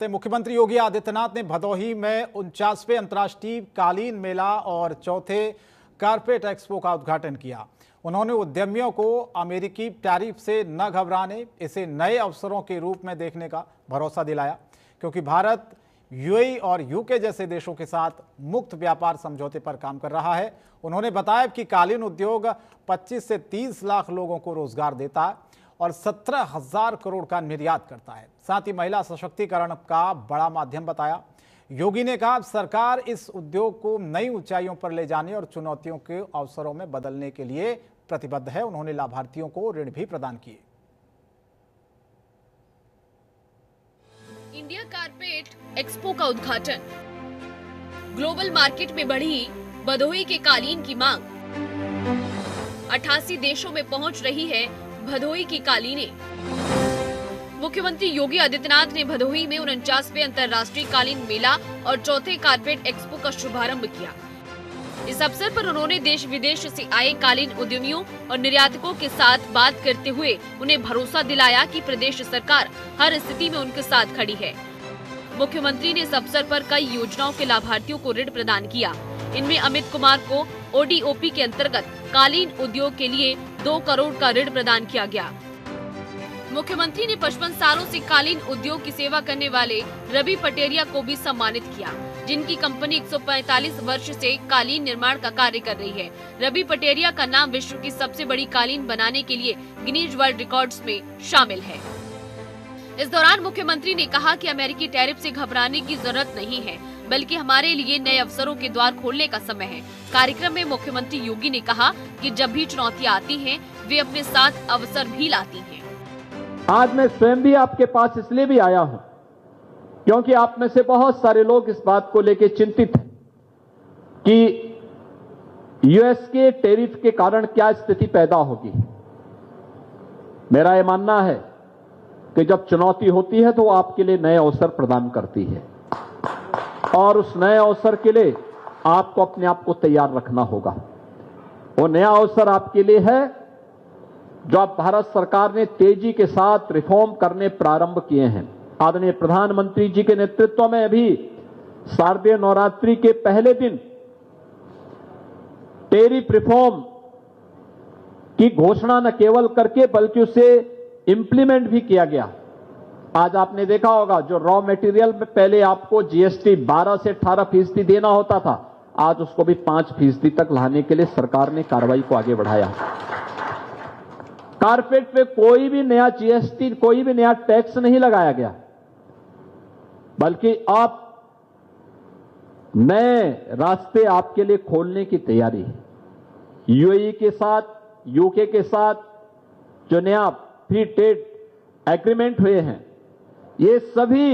मुख्यमंत्री योगी आदित्यनाथ ने भदोही में 49वें अंतर्राष्ट्रीय कालीन मेला और चौथे कारपेट एक्सपो का उद्घाटन किया। उन्होंने उद्यमियों को अमेरिकी टैरिफ से न घबराने, इसे नए अवसरों के रूप में देखने का भरोसा दिलाया, क्योंकि भारत यूएई और यूके जैसे देशों के साथ मुक्त व्यापार समझौते पर काम कर रहा है। उन्होंने बताया कि कालीन उद्योग 25 से 30 लाख लोगों को रोजगार देता है और 17,000 करोड़ का निर्यात करता है। साथ ही महिला सशक्तिकरण का बड़ा माध्यम बताया। योगी ने कहा, सरकार इस उद्योग को नई ऊंचाइयों पर ले जाने और चुनौतियों के अवसरों में बदलने के लिए प्रतिबद्ध है। उन्होंने लाभार्थियों को ऋण भी प्रदान किए। इंडिया कारपेट एक्सपो का उद्घाटन। ग्लोबल मार्केट में बढ़ी भदोही के कालीन की मांग। 88 देशों में पहुंच रही है भदोही की कालीनें। मुख्यमंत्री योगी आदित्यनाथ ने भदोही में 49वें अंतर्राष्ट्रीय कालीन मेला और चौथे कारपेट एक्सपो का शुभारंभ किया। इस अवसर पर उन्होंने देश विदेश से आए कालीन उद्यमियों और निर्यातकों के साथ बात करते हुए उन्हें भरोसा दिलाया कि प्रदेश सरकार हर स्थिति में उनके साथ खड़ी है। मुख्यमंत्री ने इस अवसर पर कई योजनाओं के लाभार्थियों को ऋण प्रदान किया। इनमें अमित कुमार को ओडीओपी के अंतर्गत कालीन उद्योग के लिए 2 करोड़ का ऋण प्रदान किया गया। मुख्यमंत्री ने 55 सालों से कालीन उद्योग की सेवा करने वाले रवि पटेरिया को भी सम्मानित किया, जिनकी कंपनी 145 वर्ष से कालीन निर्माण का कार्य कर रही है। रवि पटेरिया का नाम विश्व की सबसे बड़ी कालीन बनाने के लिए गिनीज वर्ल्ड रिकॉर्ड्स में शामिल है। इस दौरान मुख्यमंत्री ने कहा कि अमेरिकी टैरिफ से घबराने की जरूरत नहीं है, बल्कि हमारे लिए नए अवसरों के द्वार खोलने का समय है। कार्यक्रम में मुख्यमंत्री योगी ने कहा कि जब भी चुनौतियां आती हैं, वे अपने साथ अवसर भी लाती हैं। आज मैं स्वयं भी आपके पास इसलिए भी आया हूं, क्योंकि आप में से बहुत सारे लोग इस बात को लेकर चिंतित हैं कि यूएस के टैरिफ के कारण क्या स्थिति पैदा होगी। मेरा यह मानना है कि जब चुनौती होती है तो वो आपके लिए नए अवसर प्रदान करती है, और उस नए अवसर के लिए आपको अपने आप को तैयार रखना होगा। वो नया अवसर आपके लिए है जो आप भारत सरकार ने तेजी के साथ रिफॉर्म करने प्रारंभ किए हैं। आदरणीय प्रधानमंत्री जी के नेतृत्व में अभी शारदीय नवरात्रि के पहले दिन टैरिफ रिफॉर्म की घोषणा न केवल करके बल्कि उसे इंप्लीमेंट भी किया गया। आज आपने देखा होगा, जो रॉ मटेरियल में पहले आपको जीएसटी 12 से 18% देना होता था, आज उसको भी 5% तक लाने के लिए सरकार ने कार्रवाई को आगे बढ़ाया। कारपेट पे कोई भी नया जीएसटी, कोई भी नया टैक्स नहीं लगाया गया, बल्कि आप नए रास्ते आपके लिए खोलने की तैयारी है। यूएई के साथ, यूके के साथ जो नया फ्री ट्रेड एग्रीमेंट हुए हैं, ये सभी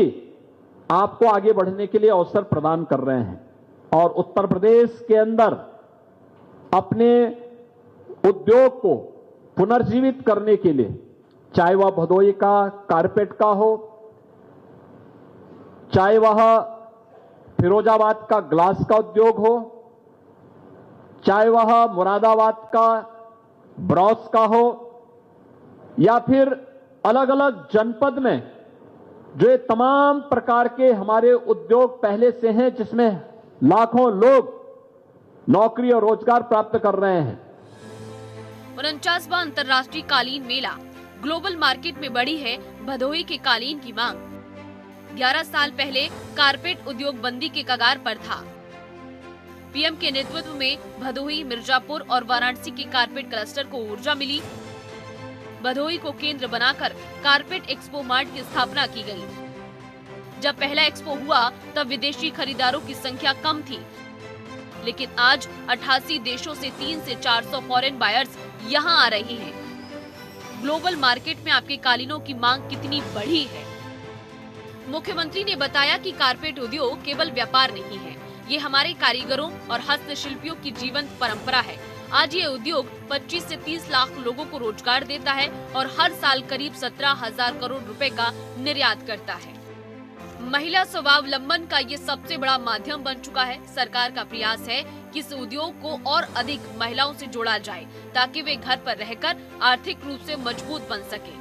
आपको आगे बढ़ने के लिए अवसर प्रदान कर रहे हैं। और उत्तर प्रदेश के अंदर अपने उद्योग को पुनर्जीवित करने के लिए, चाहे वह भदोही का कारपेट का हो, चाहे वह फिरोजाबाद का ग्लास का उद्योग हो, चाहे वह मुरादाबाद का ब्रॉस का हो, या फिर अलग अलग जनपद में जो ये तमाम प्रकार के हमारे उद्योग पहले से हैं, जिसमें लाखों लोग नौकरी और रोजगार प्राप्त कर रहे हैं। 49वां अंतर्राष्ट्रीय कालीन मेला। ग्लोबल मार्केट में बढ़ी है भदोही के कालीन की मांग। 11 साल पहले कारपेट उद्योग बंदी के कगार पर था। पीएम के नेतृत्व में भदोही, मिर्जापुर और वाराणसी के कारपेट क्लस्टर को ऊर्जा मिली। भदोही को केंद्र बनाकर कारपेट एक्सपो मार्ट की स्थापना की गई। जब पहला एक्सपो हुआ तब विदेशी खरीदारों की संख्या कम थी, लेकिन आज 88 देशों से 300 से 400 फॉरेन बायर्स यहाँ आ रही हैं। ग्लोबल मार्केट में आपके कालीनों की मांग कितनी बढ़ी है। मुख्यमंत्री ने बताया कि कारपेट उद्योग केवल व्यापार नहीं है, ये हमारे कारीगरों और हस्तशिल्पियों की जीवंत परंपरा है। आज ये उद्योग 25 से 30 लाख लोगों को रोजगार देता है और हर साल करीब 17,000 करोड़ रुपए का निर्यात करता है। महिला स्वावलंबन का ये सबसे बड़ा माध्यम बन चुका है। सरकार का प्रयास है कि इस उद्योग को और अधिक महिलाओं से जोड़ा जाए, ताकि वे घर पर रहकर आर्थिक रूप से मजबूत बन सके।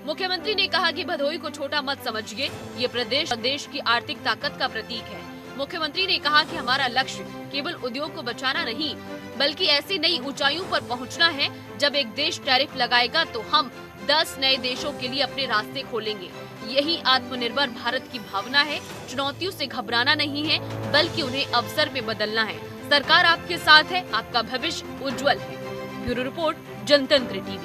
मुख्यमंत्री ने कहा कि भदोही को छोटा मत समझिए, ये प्रदेश देश की आर्थिक ताकत का प्रतीक है। मुख्यमंत्री ने कहा कि हमारा लक्ष्य केवल उद्योग को बचाना नहीं, बल्कि ऐसी नई ऊंचाइयों पर पहुंचना है। जब एक देश टैरिफ लगाएगा तो हम 10 नए देशों के लिए अपने रास्ते खोलेंगे। यही आत्मनिर्भर भारत की भावना है। चुनौतियों से घबराना नहीं है, बल्कि उन्हें अवसर में बदलना है। सरकार आपके साथ है, आपका भविष्य उज्जवल है। ब्यूरो रिपोर्ट, जनतंत्र टीवी।